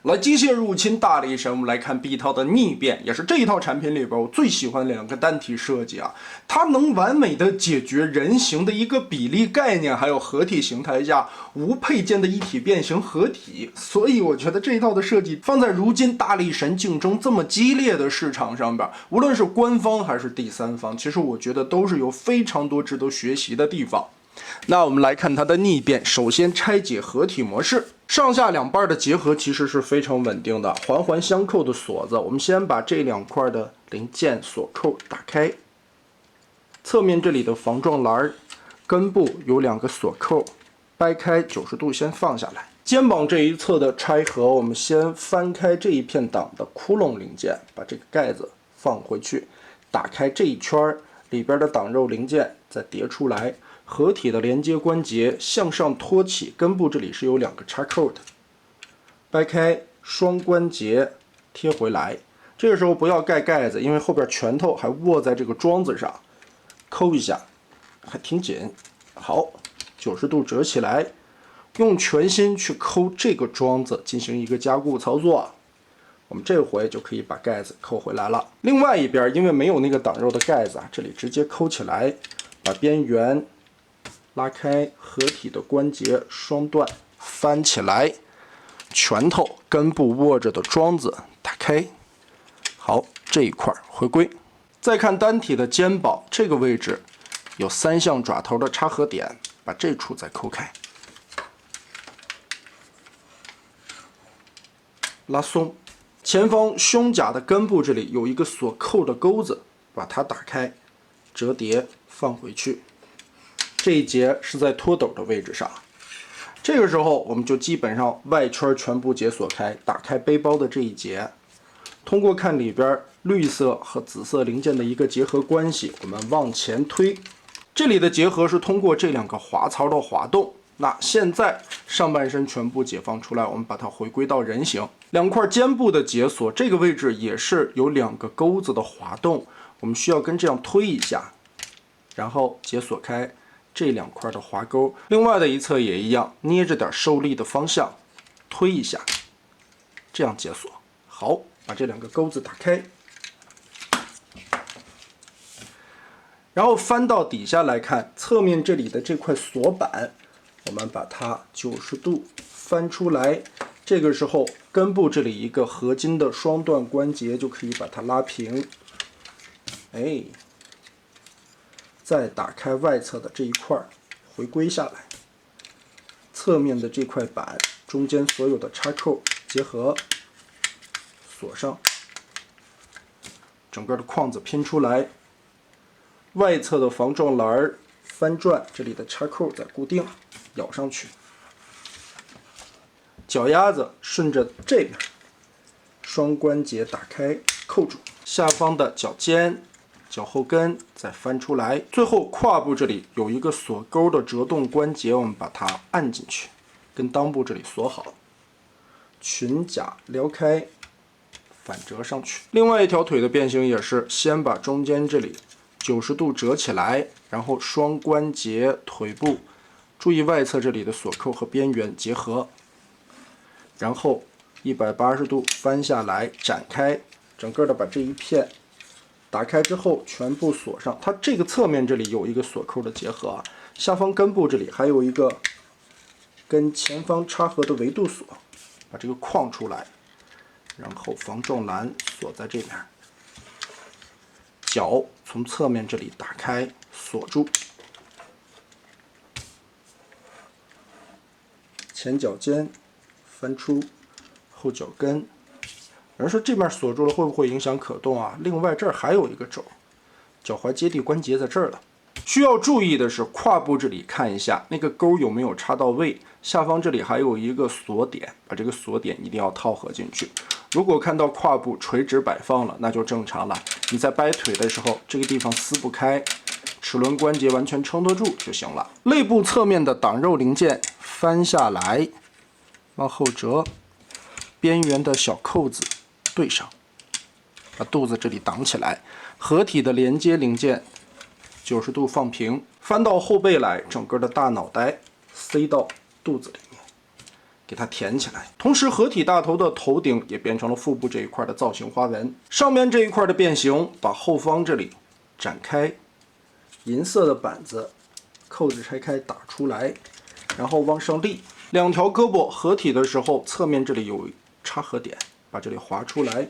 来，机械入侵大力神，我们来看 B 套的逆变，也是这一套产品里边我最喜欢的两个单体设计啊。它能完美的解决人形的一个比例概念，还有合体形态下无配件的一体变形合体。所以我觉得这一套的设计放在如今大力神竞争这么激烈的市场上边，无论是官方还是第三方，其实我觉得都是有非常多值得学习的地方。那我们来看它的逆变，首先拆解合体模式。上下两半的结合其实是非常稳定的，环环相扣的锁子。我们先把这两块的零件锁扣打开，侧面这里的防撞栏根部有两个锁扣，掰开90度先放下来。肩膀这一侧的拆合，我们先翻开这一片档的窟窿零件，把这个盖子放回去，打开这一圈里边的挡肉零件再叠出来。合体的连接关节向上托起，根部这里是有两个插扣的，掰开双关节贴回来。这个时候不要盖盖子，因为后边拳头还握在这个桩子上，抠一下，还挺紧。好，90度折起来，用全心去抠这个桩子，进行一个加固操作。我们这回就可以把盖子扣回来了。另外一边，因为没有那个挡肉的盖子啊，这里直接抠起来，把边缘拉开，合体的关节双断，翻起来，拳头根部握着的桩子打开。好，这一块回归。再看单体的肩膀，这个位置有3项爪头的插合点，把这处再抠开，拉松。前方胸甲的根部这里有一个锁扣的钩子，把它打开，折叠放回去。这一节是在托斗的位置上，这个时候我们就基本上外圈全部解锁开，打开背包的这一节，通过看里边绿色和紫色零件的一个结合关系，我们往前推。这里的结合是通过这两个滑槽的滑动。那现在上半身全部解放出来，我们把它回归到人形。两块肩部的解锁，这个位置也是有两个钩子的滑动，我们需要跟这样推一下，然后解锁开这两块的滑钩。另外的一侧也一样，捏着点受力的方向推一下，这样解锁。好，把这两个钩子打开，然后翻到底下来看，侧面这里的这块锁板，我们把它90度翻出来。这个时候根部这里一个合金的双段关节就可以把它拉平。哎，再打开外侧的这一块，回归下来。侧面的这块板中间所有的插扣结合，锁上，整个的框子拼出来。外侧的防撞栏翻转，这里的插扣再固定，咬上去。脚丫子顺着这边，双关节打开扣住，下方的脚尖、脚后跟再翻出来。最后胯部这里有一个锁钩的折动关节，我们把它按进去，跟裆部这里锁好。裙甲撩开，反折上去。另外一条腿的变形也是，先把中间这里90度折起来，然后双关节腿部，注意外侧这里的锁扣和边缘结合，然后180度翻下来展开，整个的把这一片打开之后全部锁上。它这个侧面这里有一个锁扣的结合啊，下方根部这里还有一个跟前方插合的维度锁，把这个框出来，然后防撞栏锁在这边。脚从侧面这里打开锁住，前脚尖翻出，后脚跟。有人说这边锁住了会不会影响可动啊？另外这儿还有一个轴，脚踝接地关节在这儿了。需要注意的是胯部这里看一下那个钩有没有插到位，下方这里还有一个锁点，把这个锁点一定要套合进去。如果看到胯部垂直摆放了，那就正常了。你在掰腿的时候，这个地方撕不开，齿轮关节完全撑得住就行了。肋部侧面的挡肉零件翻下来，往后折，边缘的小扣子对上，把肚子这里挡起来。合体的连接零件90度放平，翻到后背来，整个的大脑袋塞到肚子里面，给它填起来。同时，合体大头的头顶也变成了腹部这一块的造型花纹。上面这一块的变形，把后方这里展开，银色的板子，扣子拆开打出来，然后往上立。两条胳膊合体的时候，侧面这里有插合点，把这里划出来，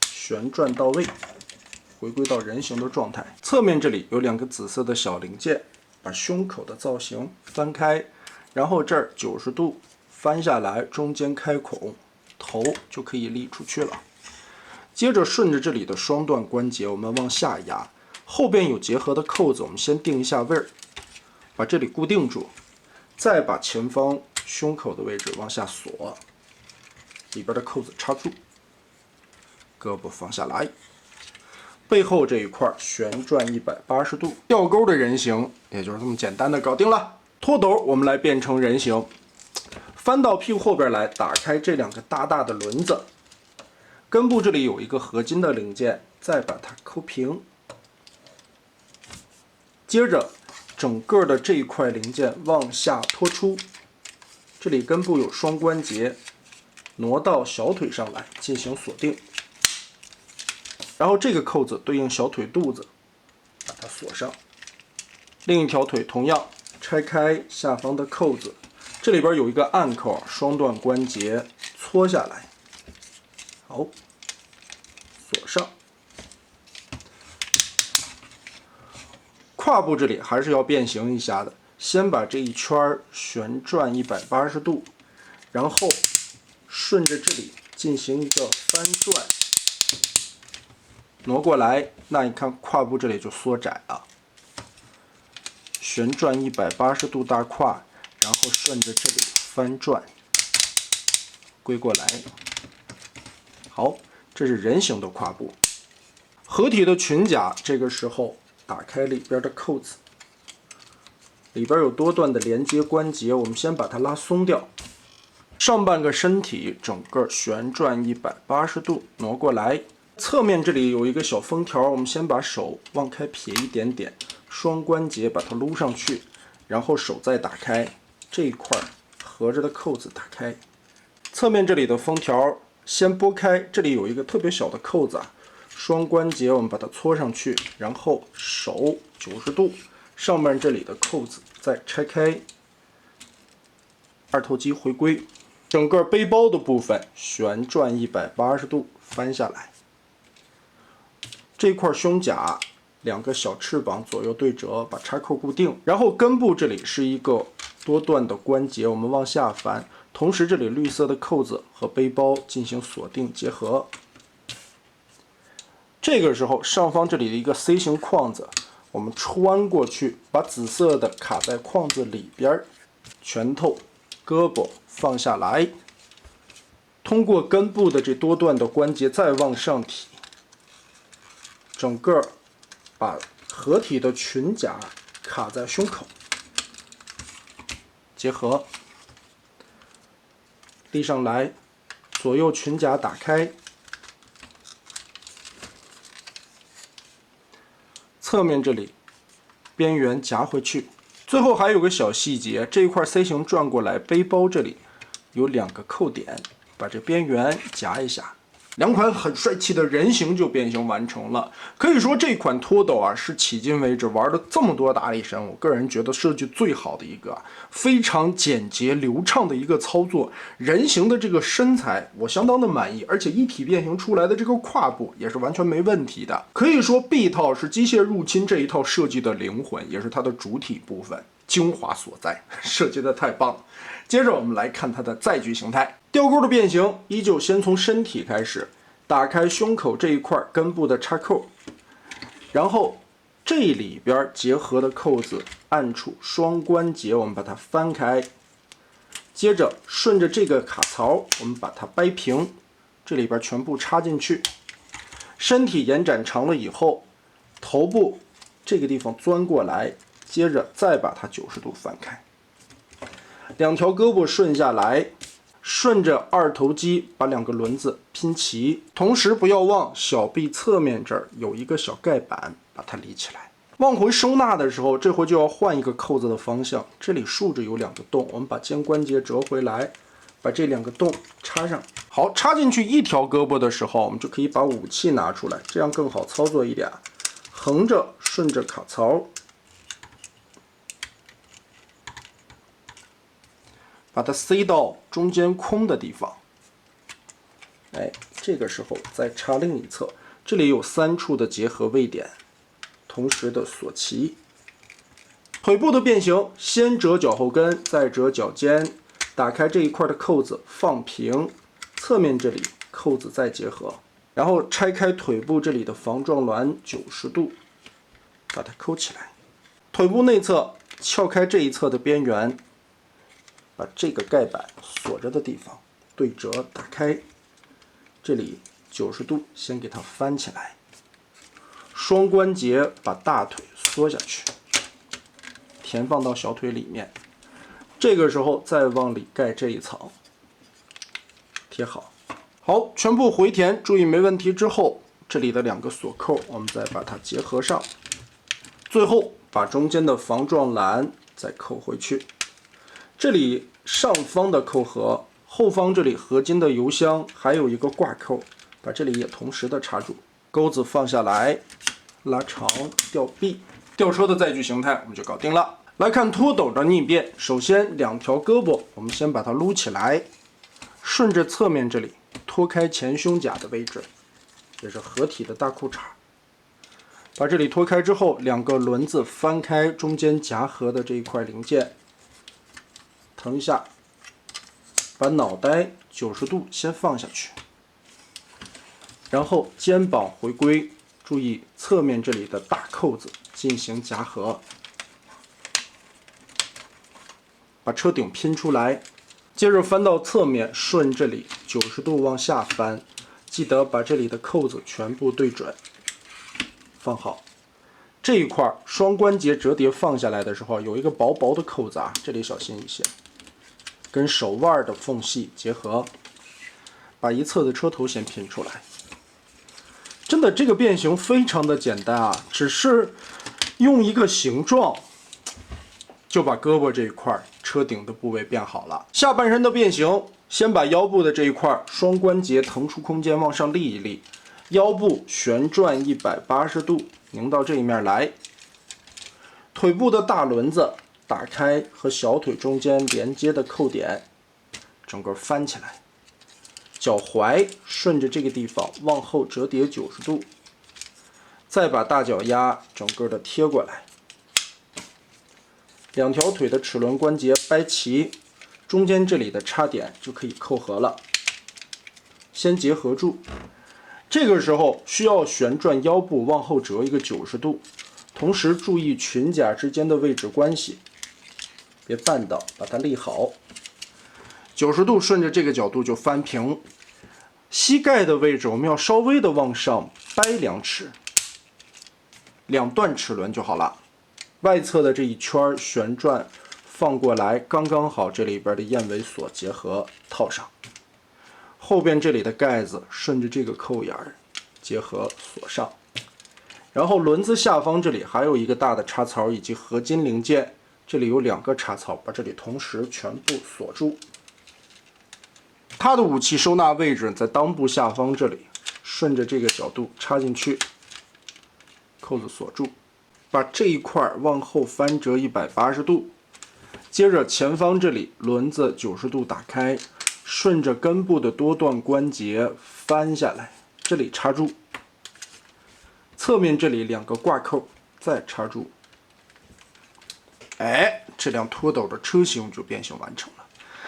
旋转到位，回归到人形的状态。侧面这里有两个紫色的小零件，把胸口的造型翻开，然后这儿90度翻下来，中间开孔，头就可以立出去了。接着顺着这里的双段关节，我们往下压，后边有结合的扣子，我们先定一下位儿，把这里固定住，再把前方胸口的位置往下锁，里边的扣子插住，胳膊放下来，背后这一块旋转180度，吊钩的人形也就是这么简单的搞定了。拖斗我们来变成人形，翻到屁股后边来，打开这两个大大的轮子，根部这里有一个合金的零件，再把它抠平，接着整个的这一块零件往下拖出，这里根部有双关节，挪到小腿上来进行锁定，然后这个扣子对应小腿肚子，把它锁上。另一条腿同样拆开下方的扣子，这里边有一个暗扣，双段关节搓下来，好，锁上。胯部这里还是要变形一下的，先把这一圈旋转180度，然后顺着这里进行一个翻转，挪过来，那你看胯部这里就缩窄了。旋转180度大胯，然后顺着这里翻转，归过来。好，这是人形的胯部。合体的裙甲，这个时候打开里边的扣子，里边有多段的连接关节，我们先把它拉松掉。上半个身体整个旋转180度挪过来，侧面这里有一个小封条，我们先把手往开撇一点点，双关节把它撸上去，然后手再打开，这一块合着的扣子打开。侧面这里的封条先拨开，这里有一个特别小的扣子啊，双关节我们把它搓上去，然后手90度，上面这里的扣子再拆开，二头肌回归，整个背包的部分旋转180度翻下来。这块胸甲两个小翅膀左右对折，把插扣固定，然后根部这里是一个多段的关节，我们往下翻，同时这里绿色的扣子和背包进行锁定结合。这个时候上方这里的一个 C 型框子，我们穿过去，把紫色的卡在框子里边，拳头胳膊放下来，通过根部的这多段的关节再往上提，整个把合体的裙甲卡在胸口，结合，立上来，左右裙甲打开，侧面这里边缘夹回去。最后还有个小细节，这一块 C 型转过来，背包这里有两个扣点，把这边缘夹一下。两款很帅气的人形就变形完成了。可以说这款拖斗啊，是迄今为止玩的这么多大力神，我个人觉得设计最好的一个，非常简洁流畅的一个操作。人形的这个身材我相当的满意，而且一体变形出来的这个胯部也是完全没问题的。可以说 B 套是机械入侵这一套设计的灵魂，也是它的主体部分，精华所在，设计的太棒了。接着我们来看它的载具形态。吊钩的变形依旧先从身体开始，打开胸口这一块根部的插扣，然后这里边结合的扣子按处双关节，我们把它翻开，接着顺着这个卡槽我们把它掰平，这里边全部插进去。身体延展长了以后，头部这个地方钻过来，接着再把它90度翻开，两条胳膊顺下来，顺着二头肌把两个轮子拼齐，同时不要忘小臂侧面这儿有一个小盖板，把它立起来。往回收纳的时候，这回就要换一个扣子的方向。这里竖着有2个洞，我们把肩关节折回来，把这2个洞插上。好，插进去一条胳膊的时候，我们就可以把武器拿出来，这样更好操作一点。横着顺着卡槽，把它塞到中间空的地方。哎，这个时候再插另一侧，这里有3处的结合位点。同时的锁齐，腿部的变形，先折脚后跟，再折脚尖，打开这一块的扣子放平，侧面这里扣子再结合，然后拆开腿部这里的防撞栏90度，把它扣起来。腿部内侧撬开这一侧的边缘，把这个盖板锁着的地方对折打开，这里90度先给它翻起来。双关节把大腿缩下去，填放到小腿里面。这个时候再往里盖这一层，贴好。好，全部回填，注意没问题之后，这里的2个锁扣我们再把它结合上。最后把中间的防撞栏再扣回去。这里上方的扣合，后方这里合金的油箱还有一个挂扣，把这里也同时的插住。钩子放下来，拉长吊臂，吊车的载具形态我们就搞定了。来看脱斗的逆变，首先2条胳膊，我们先把它撸起来，顺着侧面这里脱开前胸甲的位置，也是合体的大裤衩。把这里脱开之后，2个轮子翻开中间夹合的这一块零件，腾一下，把脑袋90度先放下去。然后肩膀回归，注意侧面这里的大扣子进行夹合，把车顶拼出来。接着翻到侧面，顺这里90度往下翻，记得把这里的扣子全部对准，放好。这一块双关节折叠放下来的时候，有一个薄薄的扣子啊，这里小心一些，跟手腕的缝隙结合，把一侧的车头先拼出来。真的，这个变形非常的简单啊，只是用一个形状就把胳膊这一块车顶的部位变好了。下半身的变形，先把腰部的这一块双关节腾出空间往上立一立，腰部旋转180度，拧到这一面来。腿部的大轮子打开和小腿中间连接的扣点，整个翻起来。脚踝顺着这个地方往后折叠90度，再把大脚丫整个的贴过来。2条腿的齿轮关节掰齐，中间这里的插点就可以扣合了。先结合住，这个时候需要旋转腰部往后折一个90度，同时注意裙甲之间的位置关系，别绊倒，把它立好。90度顺着这个角度就翻平，膝盖的位置我们要稍微的往上掰2尺，2段齿轮就好了。外侧的这一圈旋转放过来，刚刚好，这里边的燕尾锁结合套上。后边这里的盖子顺着这个扣眼结合锁上。然后轮子下方这里还有一个大的插槽以及合金零件，这里有2个插槽，把这里同时全部锁住。它的武器收纳位置在裆部下方这里，顺着这个角度插进去，扣子锁住，把这一块往后翻折180度。接着前方这里轮子90度打开，顺着根部的多段关节翻下来，这里插住。侧面这里2个挂扣再插住。哎，这辆脱斗的车型就变形完成了。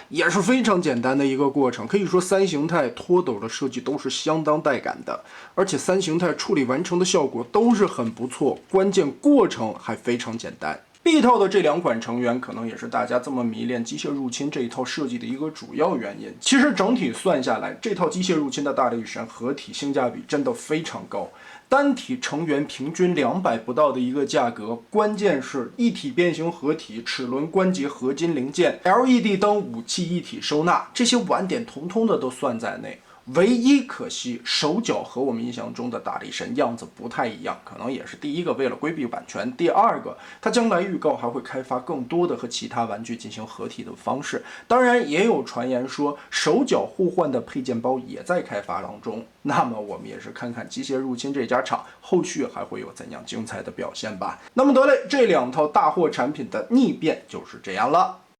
也是非常简单的一个过程，可以说3形态脱斗的设计都是相当带感的，而且3形态处理完成的效果都是很不错，关键过程还非常简单。B 套的这2款成员可能也是大家这么迷恋机械入侵这一套设计的一个主要原因。其实整体算下来，这套机械入侵的大力神合体性价比真的非常高，单体成员平均200不到的一个价格，关键是一体变形合体、齿轮关节、合金零件、LED 灯、武器一体收纳，这些晚点统统的都算在内。唯一可惜，手脚和我们印象中的大力神样子不太一样，可能也是第一个为了规避版权，第二个，它将来预告还会开发更多的和其他玩具进行合体的方式。当然，也有传言说手脚互换的配件包也在开发当中。那么我们也是看看机械入侵这家厂后续还会有怎样精彩的表现吧。那么得嘞，这2套大货产品的逆变就是这样了。